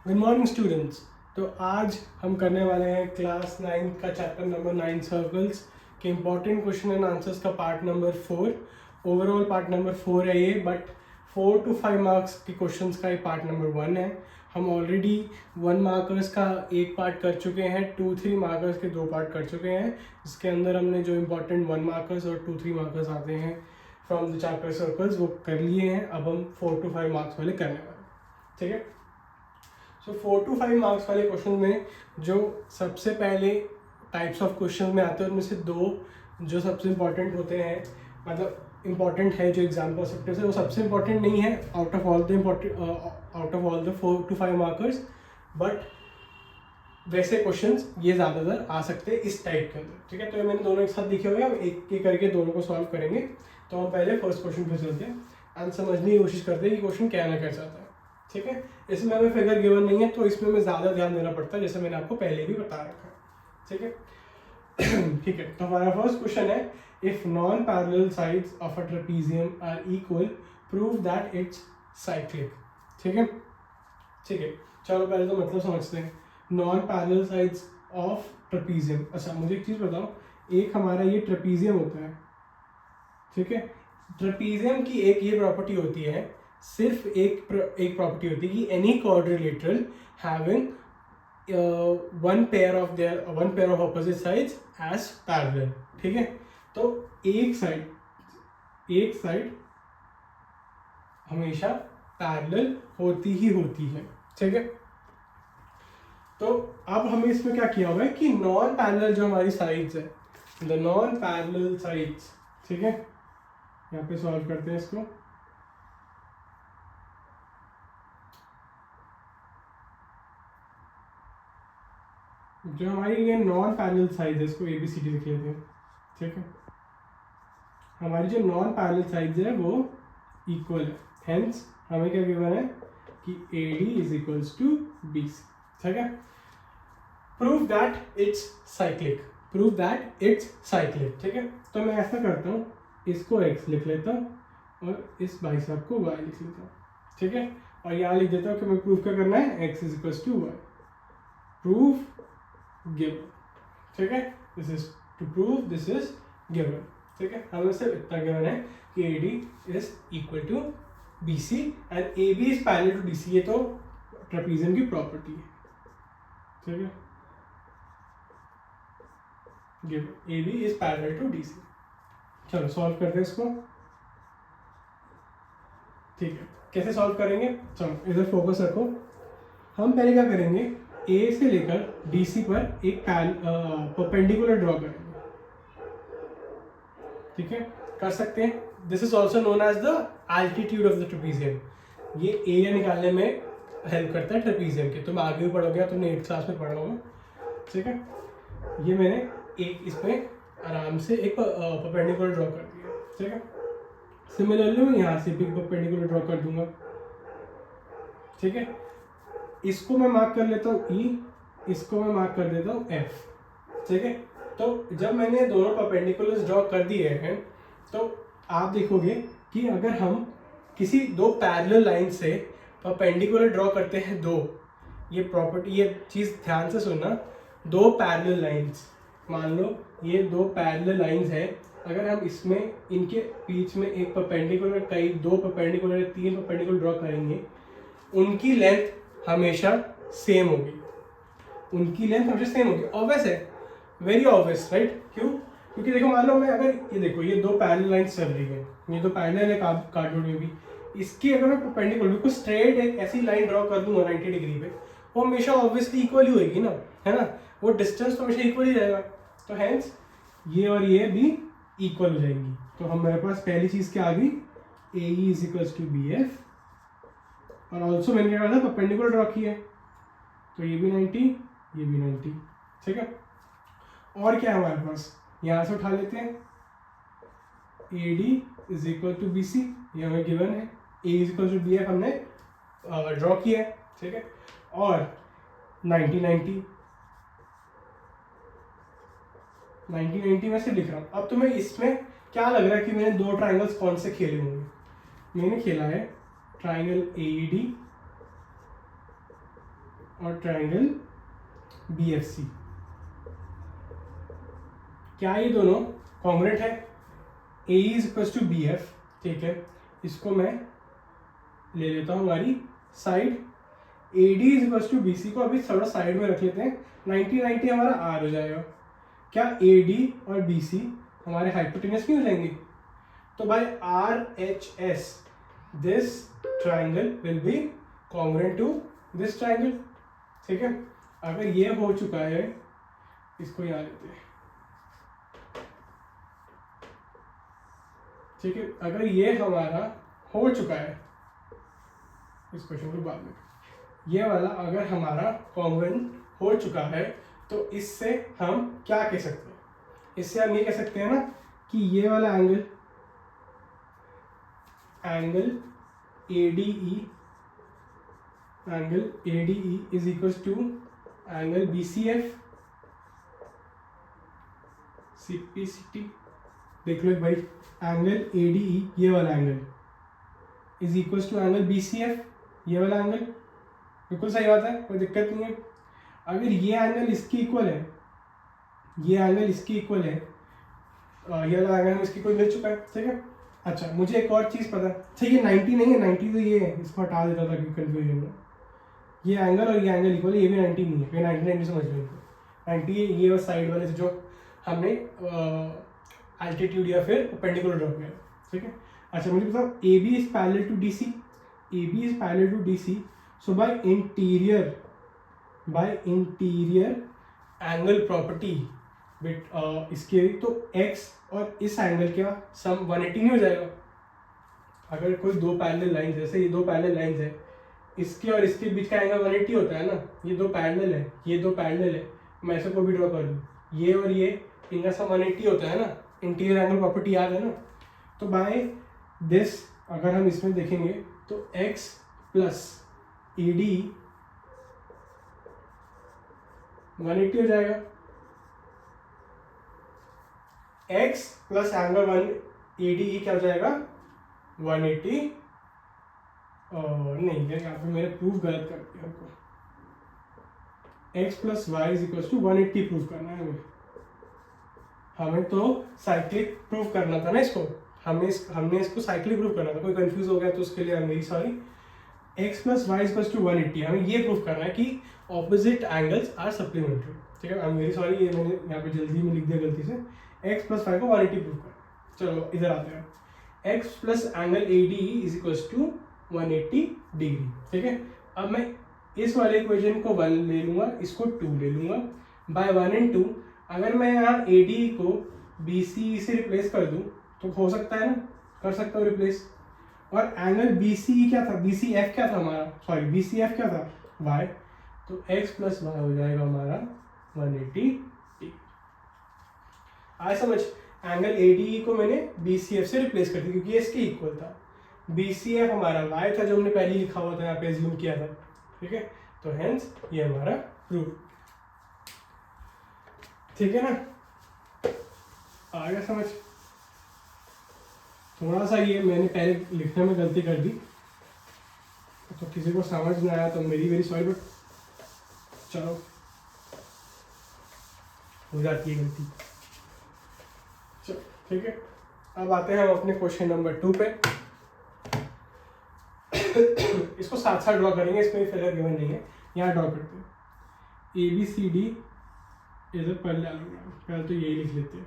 Good morning students. तो आज हम करने वाले हैं क्लास 9 का चैप्टर नंबर 9 सर्कल्स के इम्पॉर्टेंट क्वेश्चन एंड आंसर्स का part number 4। Overall part number 4 है ये, बट 4 to 5 मार्क्स के क्वेश्चंस का ये पार्ट नंबर 1 है। हम ऑलरेडी 1 मार्कर्स का एक पार्ट कर चुके हैं, 2-3 मार्कर्स के 2 पार्ट कर चुके हैं। इसके अंदर हमने जो इम्पॉर्टेंट 1 मार्कर्स और 2-3 मार्कर्स आते हैं फ्रॉम द चैप्टर सर्कल्स वो कर लिए हैं। अब हम 4 to 5 मार्क्स वाले करने वाले हैं, ठीक है। सो 4 to 5 मार्क्स वाले क्वेश्चन में जो सबसे पहले टाइप्स ऑफ क्वेश्चन में आते हैं उनमें से 2 जो सबसे इम्पॉर्टेंट होते हैं, मतलब इम्पॉर्टेंट है जो एग्जाम पर्सपेक्टिव से, वो सबसे इम्पॉर्टेंट नहीं है out of all the 4 to 5 markers, but वैसे क्वेश्चंस ये ज़्यादातर आ सकते हैं इस टाइप के अंदर, ठीक है। तो ये मैंने दोनों एक साथ लिखे हुए हैं, हम एक एक करके दोनों को सॉल्व करेंगे। तो हम पहले फर्स्ट क्वेश्चन पे चलते हैं एंड समझने की कोशिश करते हैं कि क्वेश्चन क्या ना कर चाहता है, ठीक है। इसमें हमें फिगर गिवन नहीं है तो इसमें हमें ज़्यादा ध्यान देना पड़ता है, जैसे मैंने आपको पहले भी बता रखा है, ठीक है। ठीक है, तो हमारा फर्स्ट क्वेश्चन है, if non parallel sides of a trapezium are equal prove that it's cyclic, ठीक है। ठीक है, चलो पहले तो मतलब समझते हैं। Non parallel sides of trapezium, अच्छा मुझे एक चीज़ बताओ, एक हमारा ये ट्रेपीजियम होता है, ठीक है। ट्रेपीजियम की एक ये प्रॉपर्टी होती है, सिर्फ एक प्रॉपर्टी होती है कि any quadrilateral having one pair of opposite sides as parallel, ठीक है। तो एक साइड हमेशा पैरेलल होती ही होती है, ठीक है। तो अब हमें इसमें क्या किया हुआ है कि नॉन पैरेलल जो हमारी साइड्स है, द नॉन पैरेलल साइड्स, ठीक है, यहाँ पे सॉल्व करते हैं इसको। जो हमारी ये नॉन पैरेलल साइड है इसको ABCD लिख लेते हैं, ठीक है। हमारी जो नॉन पैरेलल साइड्स है वो इक्वल है, हेंस हमें क्या गिवन है कि AD is equals to BC, ठीक है। प्रूव दैट इट्स साइक्लिक, ठीक है। तो मैं ऐसा करता हूँ, इसको x लिख लेता हूँ और इस बाइसेप को y लिख लेता हूँ, ठीक है। और यहाँ लिख देता हूँ कि मैं प्रूफ क्या करना है, x is equals to y, proof given, ठीक है। This is to prove this is given, ठीक है। हमें सिर्फ इतना गिवन है कि AD is equal to BC and AB is parallel to DC, ये तो ट्रेपीजियम की प्रॉपर्टी है, ठीक है। AB is parallel to DC। चलो सॉल्व करते हैं इसको, ठीक है। कैसे सॉल्व करेंगे, चलो इधर फोकस रखो। हम पहले क्या करेंगे, A से लेकर DC पर एक परपेंडिकुलर ड्रॉ करेंगे, ठीक है, कर सकते हैं। This is also known as the altitude of the trapezium. ये एरिया निकालने में हेल्प करता है ट्रेपीजियम के, तुम आगे भी पढ़ोगे, तुमने 8th क्लास में पढ़ा होगा, ठीक है। ये मैंने एक इसमें आराम से एक परपेंडिकुलर ड्रॉ कर दिया, ठीक है। सिमिलरली मैं यहाँ से भी परपेंडिकुलर ड्रॉ कर दूंगा, ठीक है। इसको मैं मार्क कर लेता हूँ E, इसको मैं मार्क कर देता हूँ F, ठीक है। तो जब मैंने दोनों परपेंडिकुलर्स ड्रॉ कर दिए हैं तो आप देखोगे कि अगर हम किसी 2 पैरेलल लाइन से परपेंडिकुलर ड्रॉ करते हैं, ये प्रॉपर्टी, ये चीज़ ध्यान से सुनना, 2 पैरेलल लाइंस, मान लो ये 2 पैरेलल लाइंस है, अगर हम इसमें इनके बीच में एक परपेंडिकुलर, कई 2 परपेंडिकुलर, 3 परपेंडिकुलर ड्रॉ करेंगे, उनकी लेंथ हमेशा सेम होगी, ऑब्वियस है, वेरी ऑब्वियस, राइट। क्यों? क्योंकि देखो मान लो मैं अगर ये देखो, ये 2 पैरेलल लाइंस चल रही है, ये 2 पैरेलल है कार्डबोर्ड में भी, इसकी अगर मैं परपेंडिकुलर बिल्कुल स्ट्रेट एक ऐसी लाइन ड्रॉ कर दूंगा 90 डिग्री पे, वो हमेशा ऑब्वियसली इक्वल ही होगी ना, है ना, वो डिस्टेंस तो हमेशा इक्वल ही रहेगा। तो हेंस ये और ये भी इक्वल हो जाएंगी। तो हम मेरे पास पहली चीज़ क्या आ गई, AE is equals to BF, और ऑल्सो मैंने क्या कहा था, परपेंडिकुलर ड्रॉ किया है, तो ये भी 90, ये भी 90, ठीक है। और क्या है हमारे पास, यहाँ से उठा लेते हैं, AD is equal to BC, ये हमें गिवन है, A is equal to BF हमने ड्रॉ किया है, ठीक है। और 90 में से लिख रहा हूँ। अब तुम्हें इसमें क्या लग रहा है कि मैंने 2 ट्राइंगल्स कौन से खेले होंगे, मैंने खेला है ट्राइंगल AED और ट्रायंगल BFC। क्या ये दोनों कॉन्ग्रुएंट है? A is equal to B F, ठीक है, इसको मैं ले लेता हूँ हमारी side. A D is equal to B C को अभी थोड़ा साइड में रख लेते हैं, 90 हमारा आर हो जाएगा। क्या ए डी और बी सी हमारे हाइपोटेनस नहीं हो जाएंगे? तो भाई R H S, this triangle will be congruent to this triangle, ठीक है। अगर ये हो चुका है, इसको यहाँ लेते हैं, ठीक है। अगर ये हमारा हो चुका है, इस क्वेश्चन को बाद में, ये वाला अगर हमारा कॉन्ग्रुएंट हो चुका है, तो इससे हम क्या कह सकते हैं? इससे हम ये कह सकते हैं ना कि ये वाला angle ADE is equal to angle BCF CPCT। देख लो भाई, एंगल ADE ये वाला angle is equal to angle BCF ये वाला एंगल। बिल्कुल सही बात है, कोई दिक्कत नहीं है। अगर ये एंगल इसकी इक्वल है, ये एंगल इसकी इक्वल है, ये वाला एंगल इसकी इक्वल मिल चुका है, ठीक है। अच्छा, मुझे एक और चीज़ पता है, अच्छा ये 90 नहीं है, 90 तो ये है, इसको हटा देता था कि कन्फ्यूजन में। ये एंगल और ये एंगल इक्वल है, ये भी 90 नहीं है, फिर 90 समझ लो इनको। 90 ये बस साइड वाले से जो हमने एल्टीट्यूड या फिर परपेंडिकुलर ड्रॉ किया, ठीक है। अच्छा मुझे बताओ, AB is parallel to DC, AB is parallel to DC, so by interior angle property बिट इसके, तो x और इस एंगल का सम 180 नहीं हो जाएगा? अगर कोई दो पैरेलल लाइंस, जैसे ये दो पैरेलल लाइंस है, इसके और इसके बीच का एंगल 180 होता है ना, ये दो पैरेलल है, ये दो पैरेलल है, मैं ऐसे को भी ड्रॉ कर दूँ, ये और ये, इनका सम 180 होता है ना, इंटीरियर एंगल प्रॉपर्टी याद है ना। तो बाय दिस अगर हम इसमें देखेंगे तो x प्लस AD 180 हो जाएगा, x प्लस एंगल ADE क्या हो जाएगा? 180। नहीं, यहाँ पे मैंने प्रूफ गलत कर दिया हमको, x plus y is equal to 180 proof करना है हमें तो साइक्लिक प्रूफ करना था ना इसको, हमने इसको साइक्लिक प्रूफ करना था। कोई कंफ्यूज हो गया तो उसके लिए मेरी sorry. x plus y is equal to 180, हमें ये प्रूफ करना है कि ऑपोजिट एंगल्स आर सप्लीमेंट्री, ठीक है। आई एम वेरी सॉरी, ये मैंने यहाँ पे जल्दी में लिख दिया गलती से। x प्लस वाई को 180 प्रूफ करना। चलो इधर आते हैं, x plus angle ADE is equal to 180 degree, ठीक है। अब मैं इस वाले इक्वेशन को 1 ले लूंगा, इसको 2 ले लूंगा, बाय 1 and 2। अगर मैं यहाँ ADE को BCE से रिप्लेस कर दूँ तो हो सकता है ना, कर सकता हूँ रिप्लेस। और एंगल BCE क्या था, BCF क्या था हमारा, सॉरी BCF क्या था, y, तो x प्लस वाई हो जाएगा हमारा 180 डिग्री। आए समझ? एंगल ADE को मैंने BCF से रिप्लेस कर दिया क्योंकि ये इसके इक्वल था। BCF हमारा y था जो हमने पहले लिखा हुआ था, यहाँ पे अज्यूम किया था, ठीक है। तो हेंस ये हमारा प्रूफ, ठीक है ना। आ गया समझ? थोड़ा सा ये मैंने पहले लिखने में गलती कर दी, तो किसी को समझ नहीं आया तो मेरी वेरी सॉरी, बट चलो हो जाती है गलती, चलो ठीक है। अब आते हैं हम अपने क्वेश्चन नंबर 2 पे। इसको साथ साथ ड्रॉ करेंगे, इसमें फिगर गिवन नहीं है, यहाँ ड्रॉ करते हैं। ABCD इज अ पैरेललोग्राम, पहले तो यही लिख लेते हैं,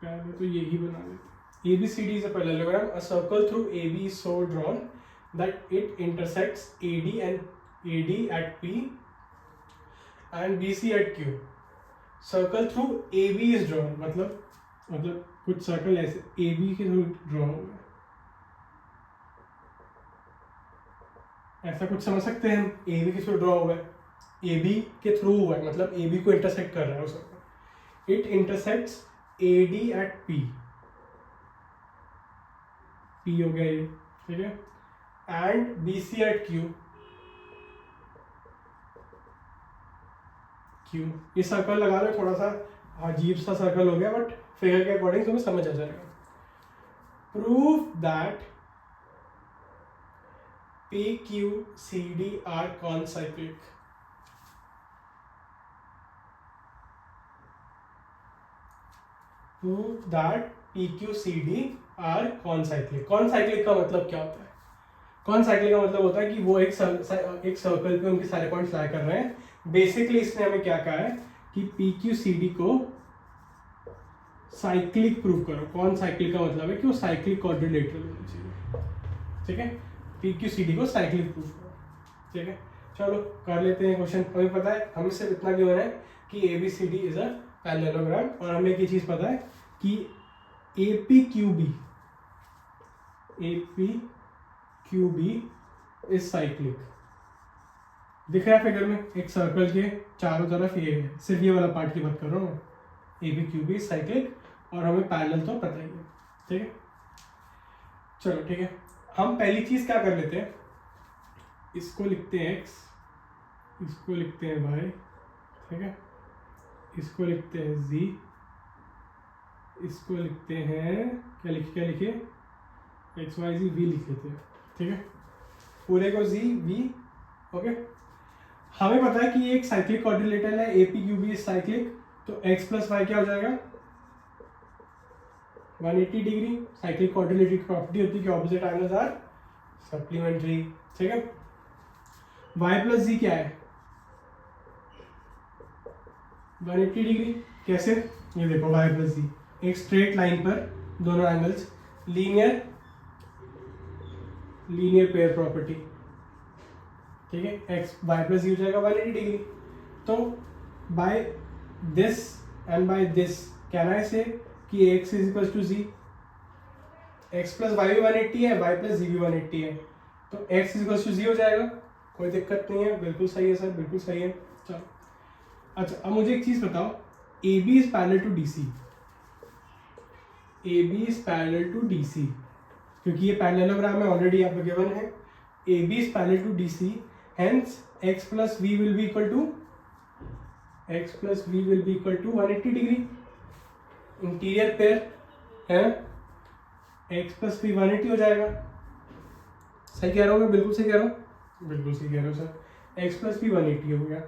पहले तो यही बना लेते हैं। ABCD is a parallelogram. A circle through AB is so drawn that it intersects AD at P and BC at Q. Circle through AB is drawn, मतलब कुछ सर्कल ऐसे AB के थ्रू ड्रॉ हुआ है, ऐसा कुछ समझ सकते हैं हम। AB के थ्रू ड्रॉ हुआ है, AB के थ्रू हुआ है, मतलब AB को इंटरसेक्ट कर रहा है वो circle. It intersects AD at P, P हो गया ये, ठीक है, एंड BC एट Q। ये सर्कल लगा लो, थोड़ा सा अजीब सा सर्कल हो गया, बट फिगर के अकॉर्डिंग तुम्हें समझ आ जाएगा। Proof that PQCD are concyclic, prove that PQCD are concyclic. Concyclic का मतलब क्या होता है? कॉनसाइक्लिक का मतलब होता है कि वो एक सर्कल पे उनके सारे पॉइंट्स लाई कर रहे हैं। बेसिकली इसने हमें क्या कहा है कि PQCD को साइक्लिक प्रूव करो। कॉनसाइक्लिक का मतलब है कि वो साइक्लिक क्वाड्रिलेटरल होना चाहिए, ठीक है। PQCD को साइक्लिक प्रूव करो, ठीक है। चलो कर लेते हैं क्वेश्चन। हमें पता है, हमें सिर्फ इतना गिवन है कि ABCD इज अ पैरेललोग्राम, और हमें एक चीज पता है कि APQB इज साइक्लिक। दिख रहा है फिगर में, एक सर्कल के चारों तरफ ये है, सिर्फ ये वाला पार्ट की बात कर रहा हूँ मैं। APQB इज साइक्लिक, और हमें पैरेलल तो पता ही है, ठीक है। चलो ठीक है, हम पहली चीज क्या कर लेते हैं, इसको लिखते हैं x, इसको लिखते हैं y, ठीक है, इसको लिखते हैं z, इसको लिखते हैं क्या लिखे x y z v लिख लेते हैं, ठीक है। पूरे को z v, ओके। हमें पता है कि ये एक साइक्लिक क्वाड्रिलेटरल है, APQB इज साइक्लिक, तो x प्लस वाई क्या हो जाएगा 180 डिग्री। साइक्लिक क्वाड्रिलेटरल की प्रॉपर्टी होती है कि ऑपोजिट एंगल्स आर सप्लीमेंट्री, ठीक है। y प्लस z क्या है 180 डिग्री। कैसे? ये देखो y प्लस z, एक स्ट्रेट लाइन पर दोनों एंगल्स, लीनियर पेयर प्रॉपर्टी, ठीक है। x y प्लस z हो जाएगा 180 डिग्री। तो by this and by this can I say कि x is equal to z, x plus y भी 180 है, y प्लस z भी 180 है, तो x is equal to z हो जाएगा। कोई दिक्कत नहीं है, बिल्कुल सही है सर, बिल्कुल सही है। चलो अच्छा, अब मुझे एक चीज बताओ, AB is parallel to DC, AB is parallel to DC, क्योंकि ये पैरेललोग्राम में ऑलरेडी यहाँ पे गिवन है। AB is parallel to DC, hence x plus v will be equal to 180 degree. Interior pair है, x प्लस v 180 हो जाएगा। सही कह रहा हूँ मैं? बिल्कुल सही कह रहा हूँ, बिल्कुल सही कह रहा हूँ सर। x प्लस v 180 हो गया,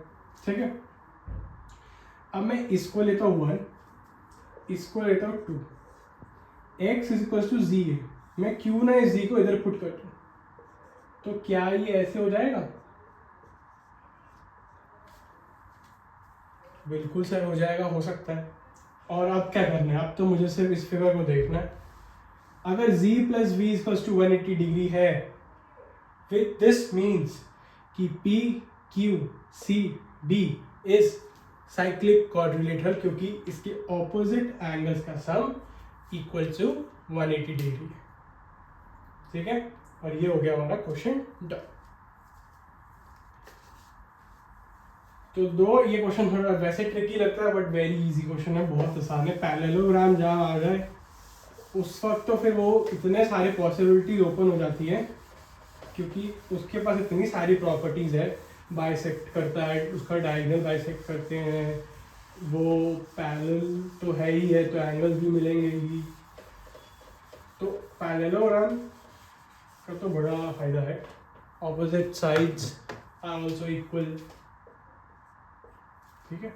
ठीक है। अब मैं इसको लेता हूँ 1, इसको लेता हूँ 2, x is equal to z है, मैं क्यों ना इस z को इधर पुट कर दूँ, तो क्या ये ऐसे हो जाएगा? बिल्कुल सर हो जाएगा, हो सकता है। और अब क्या करना है, अब तो मुझे सिर्फ इस फिगर को देखना है। अगर z plus v is to 180 degree है, विद दिस मीन्स कि PQCD इज साइक्लिक क्वाड्रिलेटरल, क्योंकि इसके ऑपोजिट एंगल्स का सम इक्वल टू 180 डिग्री है, ठीक है। और ये हो गया हमारा क्वेश्चन डन। तो दो, ये क्वेश्चन थोड़ा वैसे ट्रिकी लगता है, बट वेरी इजी क्वेश्चन है, बहुत आसान है। पैरेललोग्राम जहाँ आ जाए उस वक्त तो फिर वो इतने सारे पॉसिबिलिटीज ओपन हो जाती है, क्योंकि उसके पास इतनी सारी प्रॉपर्टीज है। बाइसेक्ट करता है, उसका डायगोनल बाइसेक्ट करते हैं, वो पैरेलल तो है ही है, तो एंगल्स भी मिलेंगे ही। तो पैरेललोग्राम का तो बड़ा फायदा है, opposite sides are also equal, ठीक है।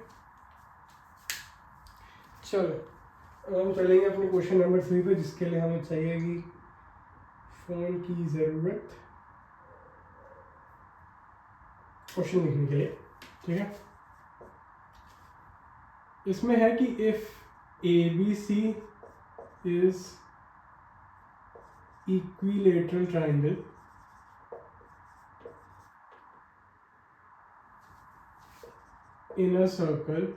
चलो हम चलेंगे अपने क्वेश्चन नंबर 3 पे, जिसके लिए हमें चाहिएगी फोन की ज़रूरत क्वेश्चन लिखने के लिए, ठीक है। इसमें है कि if ABC is equilateral triangle in a circle,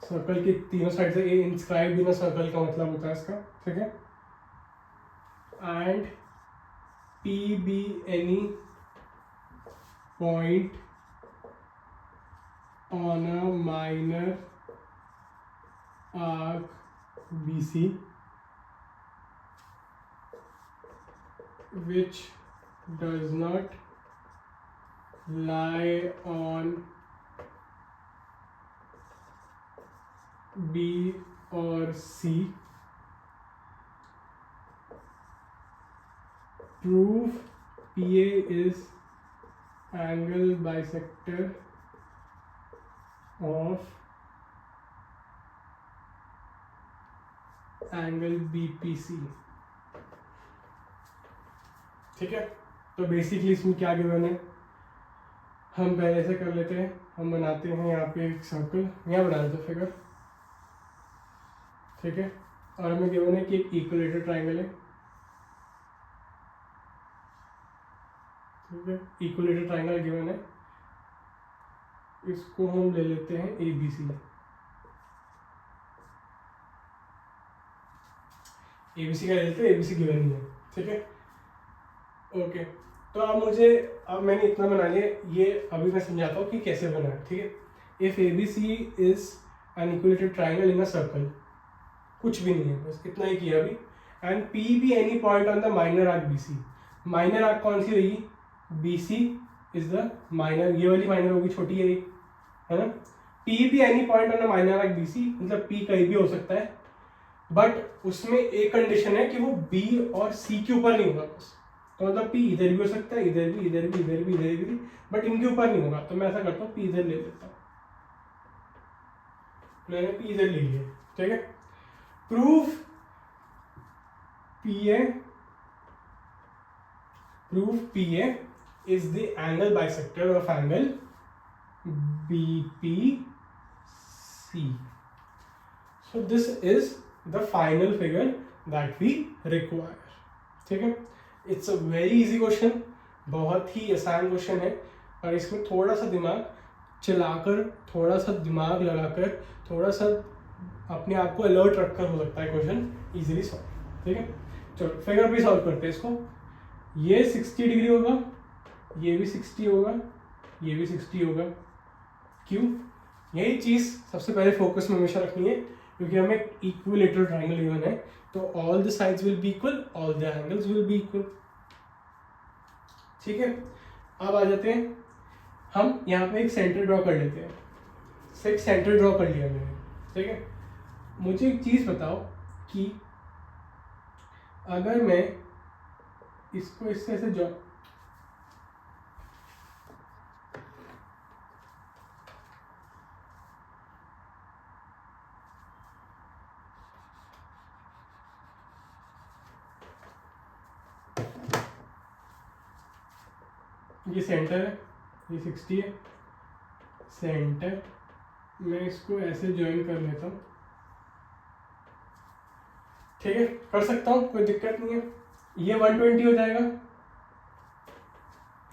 circle के तीनों साइड से ए इंस्क्राइब इन अ सर्कल का मतलब होता है इसका, ठीक है। And P be any point on a minor arc BC which does not lie on B or C, prove PA is angle bisector of angle BPC। ठीक है, तो बेसिकली इसमें क्या गिवन है, हम पहले से कर लेते हैं। हम बनाते हैं यहाँ पे एक सर्कल, यहाँ बना देते हैं फिगर। ठीक है, और हमें गिवन है कि एक इक्विलेटरल ट्राइंगल है। ठीक है, इक्विलेटरल ट्राइंगल गिवन है, इसको हम ले लेते हैं ABC। ABC का ले लेते हैं, ABC गिवन ही है। ठीक है, ओके। तो अब मैंने इतना बना लिया, ये अभी मैं समझाता हूँ कि कैसे बना है। ठीक है, if ABC is an equilateral triangle in a circle, कुछ भी नहीं है, बस इतना ही किया अभी। And P be any point on the minor arc BC। Minor arc कौन सी रहेगी, BC इज द माइनर, ये वाली माइनर होगी, छोटी है ना। P be any point on the minor arc BC, मतलब P कहीं भी हो सकता है, बट उसमें एक कंडीशन है कि वो B और C के ऊपर नहीं होगा बस। तो मतलब P इधर भी हो सकता है, इधर भी, इधर भी, इधर भी, इधर भी, बट इनके ऊपर नहीं होगा। तो मैं ऐसा करता हूँ, P इधर ले लेता हूँ, मैंने P इधर ले लिया। ठीक है, proof PA is the angle bisector of angle BPC. So this is the final figure that we require. ठीक है, it's a very easy question, बहुत ही आसान क्वेश्चन है, और इसमें थोड़ा सा दिमाग चलाकर, थोड़ा सा दिमाग लगाकर, थोड़ा सा अपने आप को अलर्ट रखकर हो सकता है क्वेश्चन इजीली सॉल्व। ठीक है, चलो फिगर भी सॉल्व करते हैं इसको। ये 60 डिग्री होगा, ये भी 60 होगा, ये भी 60 होगा। क्यों, यही चीज़ सबसे पहले फोकस में हमेशा रखनी है, क्योंकि हमें इक्विलेटरल ट्राइंगल गिवन है, तो all the sides will be equal, all the angles will be equal. ठीक है, अब आ जाते हैं, हम यहाँ पे एक सेंटर ड्रॉ कर लेते हैं। एक सेंटर ड्रॉ कर लिया मैंने। ठीक है, मुझे एक चीज़ बताओ कि अगर मैं इसको इससे ऐसे ये सेंटर है, ये 60 है सेंटर, मैं इसको ऐसे ज्वाइन कर लेता हूँ। ठीक है, कर सकता हूँ, कोई दिक्कत नहीं है। ये 120 हो जाएगा,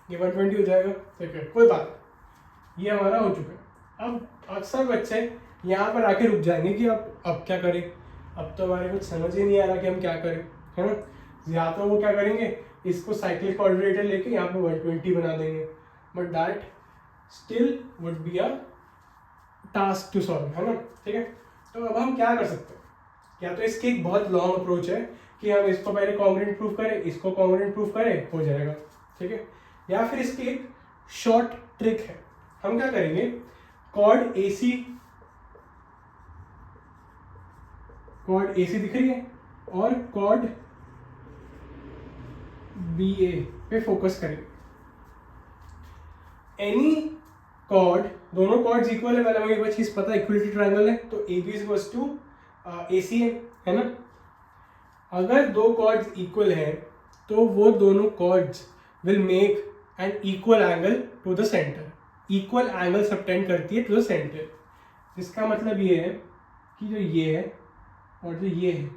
ये 120 हो जाएगा। ठीक है, कोई बात, ये हमारा हो चुका है। अब अक्सर बच्चे यहाँ पर आके रुक जाएंगे कि अब क्या करें, अब तो हमारे कुछ समझ ही नहीं आ रहा कि हम क्या करें, है ना। या तो वो क्या करेंगे, इसको साइक्लिक कोऑर्डिनेटर लेके यहाँ पे 120 बना देंगे, but that still would be a task to solve, है ना। ठीक है, तो अब हम क्या कर सकते हैं, या तो इसकी एक बहुत लॉन्ग अप्रोच है कि हम इसको पहले कॉन्ग्रुएंट प्रूफ करें, इसको कॉन्ग्रुएंट प्रूफ करें, हो जाएगा। ठीक है, या फिर इसकी एक शॉर्ट ट्रिक है, हम क्या करेंगे, कॉर्ड AC दिख रही है और कॉर्ड BA पे फोकस करेंगे। एनी कॉर्ड, दोनों कॉर्ड्स इक्वल है, पहले मुझे एक चीज पता है, इक्विलेटरल ट्रायंगल है, तो AB इक्वल्स टू AC है ना। अगर दो कॉर्ड्स इक्वल हैं तो वो दोनों chords will make an equal angle to the centre. Equal angle subtend करती है टू द सेंटर, जिसका मतलब ये है कि जो ये है और जो ये है,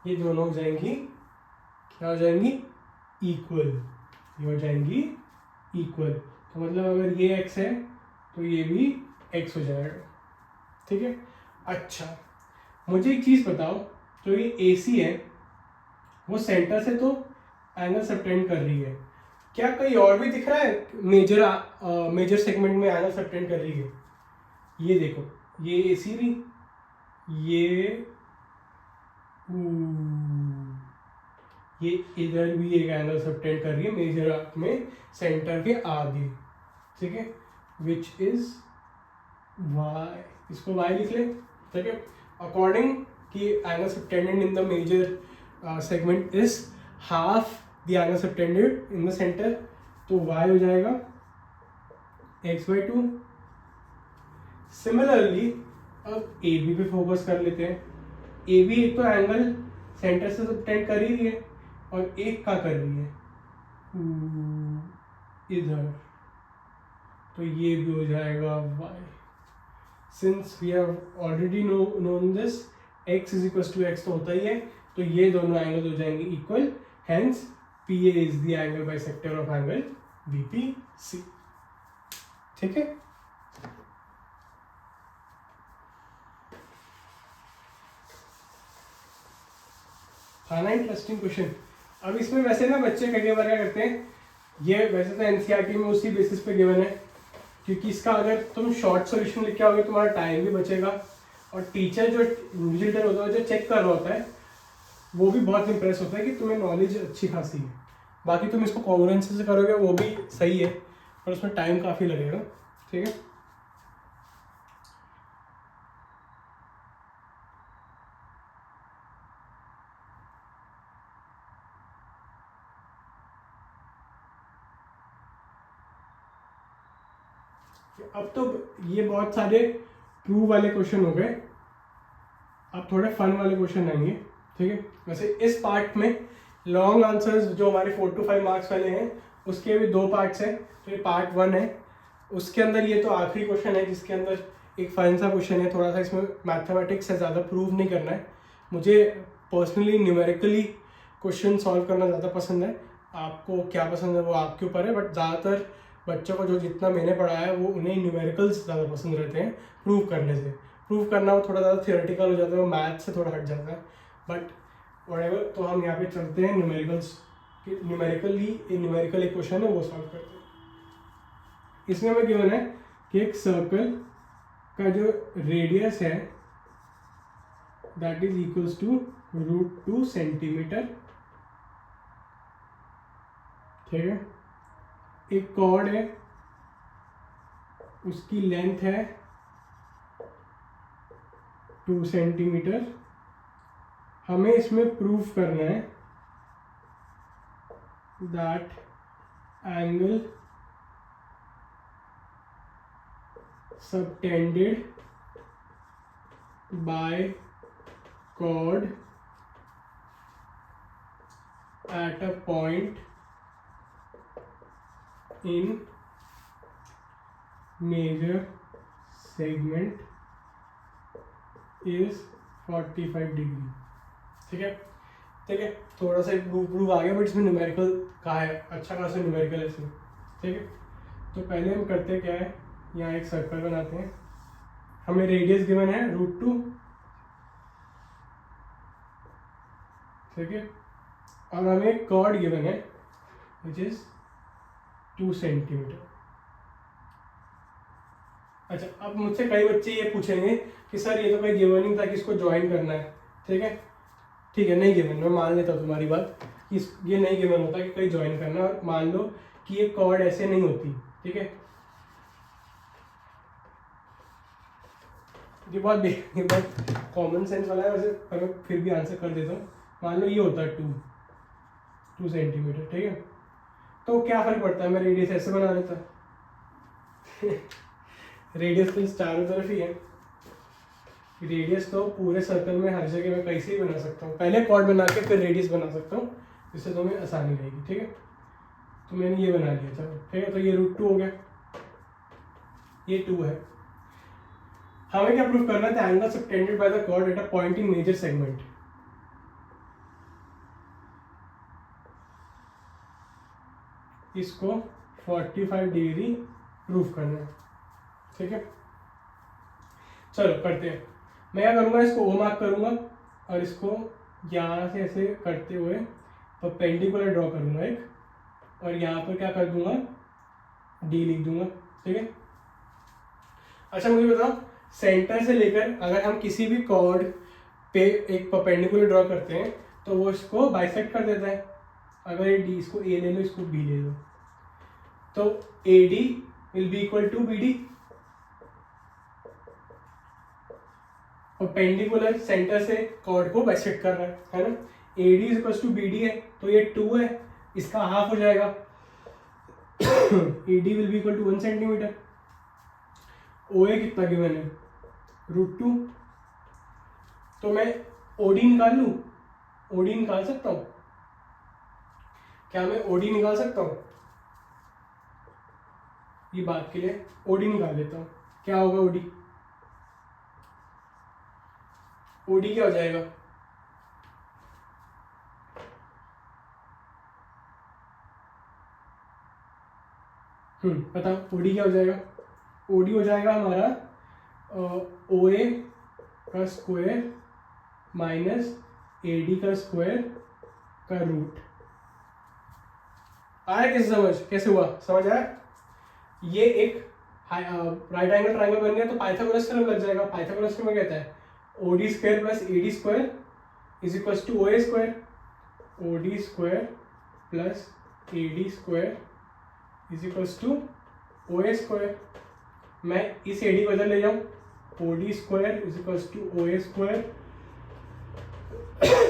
ये दोनों हो जाएंगी, क्या हो जाएंगी, इक्वल। ये हो जाएंगी इक्वल, तो मतलब अगर ये x है तो ये भी x हो जाएगा। ठीक है, अच्छा मुझे एक चीज़ बताओ, जो ये AC है वो सेंटर से तो एंगल सबटेंड कर रही है, क्या कहीं और भी दिख रहा है मेजर सेगमेंट में एंगल सबटेंड कर रही है। ये देखो, ये AC भी, ये इधर भी एक एंगल सबटेंड कर रही है मेजर आर्क में सेंटर के आगे। ठीक है, विच इज y, इसको y लिख ले। ठीक है, अकॉर्डिंग कि angle subtended in the major segment is half the angle subtended in the centre, तो y हो जाएगा x/2। सिमिलरली अब AB पे फोकस कर लेते हैं, ए बी एक तो एंगल सेंटर से सबटेंड कर ही रही है और एक का कर रही है इधर, तो ये भी हो जाएगा y. Since we have already known this x is equal to x तो होता ही है, तो ये दोनों एंगल हो जाएंगे equal, hence P A is the angle bisector of angle BPC. ठीक है. था ना इंटरेस्टिंग क्वेश्चन. अब इसमें वैसे ना बच्चे कई बार क्या करते हैं, ये वैसे तो एनसीईआरटी में उसी बेसिस पे गिवन है, क्योंकि इसका अगर तुम शॉर्ट सॉल्यूशन लिख के आओगे तुम्हारा टाइम भी बचेगा और टीचर जो विजिटर होता है जो चेक कर रहा होता है वो भी बहुत इंप्रेस होता है कि तुम्हें नॉलेज अच्छी खासी है. बाकी तुम इसको कॉन्ग्रुएंस से करोगे वो भी सही है पर उसमें टाइम काफ़ी लगेगा. ठीक है. अब तो ये बहुत सारे प्रूव वाले क्वेश्चन हो गए, अब थोड़े फन वाले क्वेश्चन आएंगे. ठीक है. वैसे इस पार्ट में लॉन्ग आंसर्स जो हमारे 4 to 5 मार्क्स वाले हैं उसके भी 2 पार्ट्स हैं. तो ये पार्ट 1 है, उसके अंदर ये तो आखिरी क्वेश्चन है जिसके अंदर एक फन सा क्वेश्चन है. थोड़ा सा इसमें मैथमेटिक्स से ज़्यादा प्रूव नहीं करना है. मुझे पर्सनली न्यूमेरिकली क्वेश्चन सॉल्व करना ज़्यादा पसंद है. आपको क्या पसंद है वो आपके ऊपर है, बट ज़्यादातर बच्चों को जो जितना मैंने पढ़ा है वो उन्हें न्यूमेरिकल्स ज़्यादा पसंद रहते हैं प्रूव करने से. प्रूव करना वो थोड़ा ज़्यादा थियोरेटिकल हो जाता है, वो मैथ से थोड़ा हट जाता है. बट व्हाटएवर, तो हम यहाँ पे चलते हैं न्यूमेरिकल्स. न्यूमेरिकल एक क्वेश्चन है वो सॉल्व करते हैं. इसमें हमें गिवन है कि एक सर्कल का जो रेडियस है that is equals to √2 centimetre. ठीक है. एक कॉर्ड है, उसकी लेंथ है 2 सेंटीमीटर. हमें इसमें प्रूव करना है that angle subtended by chord at a point in major segment is 45 degree. ठीक है. ठीक है. थोड़ा सा प्रूफ आ गया बट इसमें न्यूमेरिकल का है, अच्छा खासा न्यूमेरिकल है इसमें. ठीक है. तो पहले हम करते क्या है, यहाँ एक सर्कल बनाते हैं. हमें रेडियस गिवन है √2. ठीक है. और हमें एक कॉर्ड गिवन है विच इज 2 सेंटीमीटर. अच्छा, अब मुझसे कई बच्चे ये पूछेंगे कि सर ये तो कोई गिवन नहीं था कि इसको ज्वाइन करना है. ठीक है. ठीक है, नहीं गिवन, मैं मान लेता हूँ तुम्हारी बात कि ये नहीं गिवन होता कि कहीं ज्वाइन करना. और मान लो कि ये कॉर्ड ऐसे नहीं होती. ठीक है. ये बहुत कॉमन सेंस वाला है वैसे, पर मैं फिर भी आंसर कर देता हूँ. मान लो ये होता है 2 सेंटीमीटर. ठीक है. तो क्या फर्क पड़ता है, मैं रेडियस ऐसे बना लेता. रेडियस तो चारों तरफ ही है. रेडियस तो पूरे सर्कल में हर जगह मैं कैसे ही बना सकता हूँ. पहले कॉर्ड बना के फिर रेडियस बना सकता हूँ, जिससे तुम्हें आसानी रहेगी. ठीक है. तो मैंने ये बना लिया. चलो ठीक है. तो ये √2 हो गया, ये 2 है. हमें क्या प्रूफ करना था, angle subtended by the chord at a point in major segment. इसको 45 डिग्री प्रूफ करना है. ठीक है. चलो करते हैं. मैं क्या करूँगा, इसको O मार्क करूँगा और इसको यहाँ से ऐसे करते हुए परपेंडिकुलर ड्रॉ करूँगा एक, और यहाँ पर क्या कर दूंगा, D लिख दूंगा. ठीक है. अच्छा मुझे बताओ, सेंटर से लेकर अगर हम किसी भी कॉर्ड पे एक परपेंडिकुलर ड्रॉ करते हैं तो वो इसको बाइसेक्ट कर देता है. अगर ये D, इसको A ले लो, इसको B ले लो, तो AD will be equal to BD. Perpendicular centre से कॉर्ड को बाइसेक्ट कर रहा है ना. AD is equal to BD है, तो ये 2 है, इसका हाफ हो जाएगा. AD will be equal to 1 centimetre. OA कितना गिवन है, √2. तो मैं ओडी निकाल लूँ, ओडी निकाल सकता हूँ क्या? मैं ओडी निकाल सकता हूँ? ये बात के लिए ओडी निकाल लेता हूँ। क्या होगा ओडी? ओडी क्या हो जाएगा? बताओ ओडी क्या हो जाएगा? ओडी हो जाएगा हमारा ओ ए का स्क्वायर माइनस ए डी का स्क्वायर का रूट। आया कैसे समझ? कैसे हुआ? समझ आया? ये एक राइट एंगल ट्राइंगल बन गया तो पाइथागोरस थ्योरम लग जाएगा। पाइथागोरस थ्योरम कहता है O D square plus A D square is equal to O A square, O D square plus A D square is equal to O A square. मैं इस A D को इधर ले जाऊँ, O D square is equal to O A square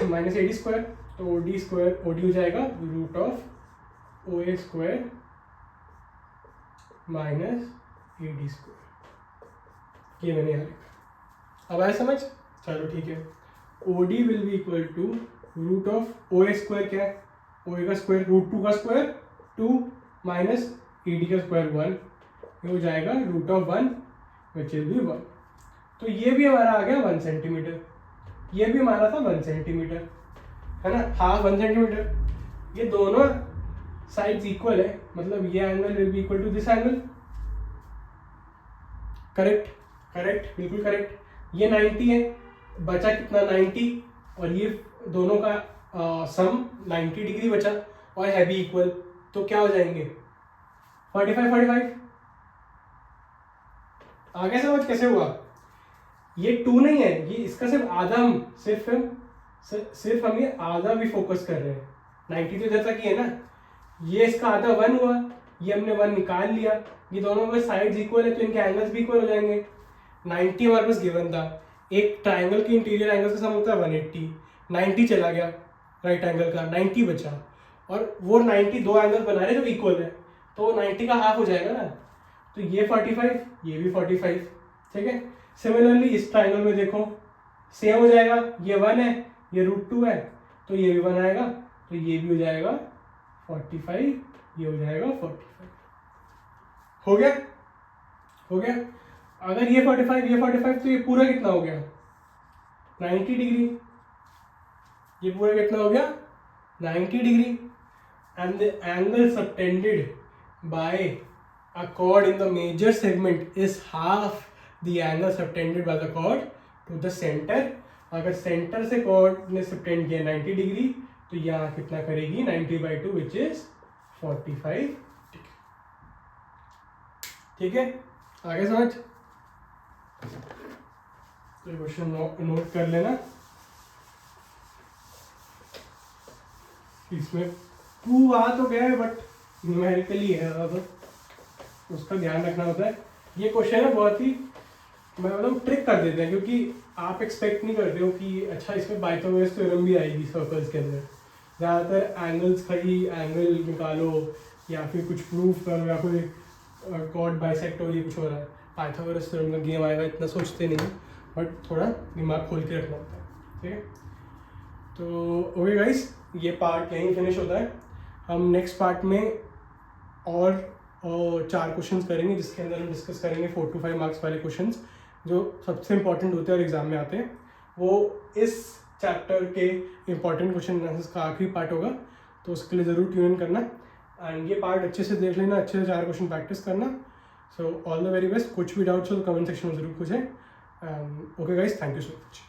minus A D square, तो O D square O D हो जाएगा root of O A square minus A D square. ये मैंने यहाँ लिखा। अब आया समझ? चलो ठीक है। O D will be equal to root of O A square क्या है? ओ ए का स्क्वायर रूट 2 का स्क्वायर 2 माइनस ए डी का स्क्वायर 1, ये हो जाएगा root of 1 which will be 1। तो ये भी हमारा आ गया 1 सेंटीमीटर, ये भी हमारा था 1 सेंटीमीटर, है ना, हाफ 1 सेंटीमीटर। ये दोनों साइड्स इक्वल है, मतलब ये angle will be equal to this angle. Correct, correct, बिल्कुल करेक्ट। ये 90 है, बचा कितना 90, और ये दोनों का सम 90 डिग्री बचा और है भी इक्वल, तो क्या हो जाएंगे 45 45। आगे समझ कैसे हुआ? ये 2 नहीं है, ये इसका सिर्फ आधा, हम सिर्फ हम ये आधा भी फोकस कर रहे हैं। 90 तो इधर तक ही है ना, ये इसका आधा 1 हुआ, ये हमने 1 निकाल लिया। ये दोनों के साइड्स इक्वल है तो इनके एंगल्स भी इक्वल हो जाएंगे। 90 हमारे पास गिवन था, एक ट्राइंगल के इंटीरियर एंगल का सम होता है 180, 90 चला गया राइट एंगल का, 90 बचा, और वो 90 दो एंगल बना रहे जो इक्वल है, तो 90 का हाफ हो जाएगा ना, तो ये 45, ये भी 45, ठीक है। सिमिलरली इस ट्राइंगल में देखो सेम हो जाएगा, ये 1 है, ये रूट 2 है, तो ये भी 1 आएगा, तो ये भी हो जाएगा 45, ये हो जाएगा 45। हो गया, हो गया। अगर ये 45 ये 45 तो ये पूरा कितना हो गया 90 डिग्री, ये पूरा कितना हो गया 90 degree. And the angle subtended bye a chord in the major segment is half the angle subtended by the chord to the center। अगर सेंटर से chord ने सबटेंड किया 90 डिग्री तो यहाँ कितना करेगी 90/2 which is 45 डिग्री। ठीक है, आगे समझ? तो क्वेश्चन नोट कर लेना, इसमें प्रूव आ तो गया है बट न्यूमेरिकली है, अब उसका ध्यान रखना होता है। ये क्वेश्चन है बहुत ही, मैं मतलब ट्रिक कर देते हैं, क्योंकि आप एक्सपेक्ट नहीं करते हो कि अच्छा इसमें पाइथागोरस थ्योरम भी आएगी सर्कल्स के अंदर। ज़्यादातर एंगल्स का ही एंगल निकालो या फिर कुछ प्रूव करो या कोई कॉर्ड बाइसेक्ट हो, ये कुछ हो रहा है, पाइथागोरस थ्योरम का गेम आएगा, इतना सोचते नहीं, बट थोड़ा दिमाग खोल के रखना होता है। ठीक है, तो ओके गाइस, ये पार्ट यहीं फिनिश होता है। हम नेक्स्ट पार्ट में और 4 क्वेश्चंस करेंगे, जिसके अंदर हम डिस्कस करेंगे 4 to 5 मार्क्स वाले क्वेश्चंस जो सबसे इंपॉर्टेंट होते हैं और एग्जाम में आते हैं। वो इस चैप्टर के इंपॉर्टेंट क्वेश्चन आंसर्स का आखिरी पार्ट होगा, तो उसके लिए ज़रूर ट्यून इन करना एंड ये पार्ट अच्छे से देख लेना, अच्छे से 4 क्वेश्चन प्रैक्टिस करना। So all the very best. कुछ भी डाउट्स हो तो कमेंट सेक्शन में ज़रूर पूछें। Okay guys, thank you so much.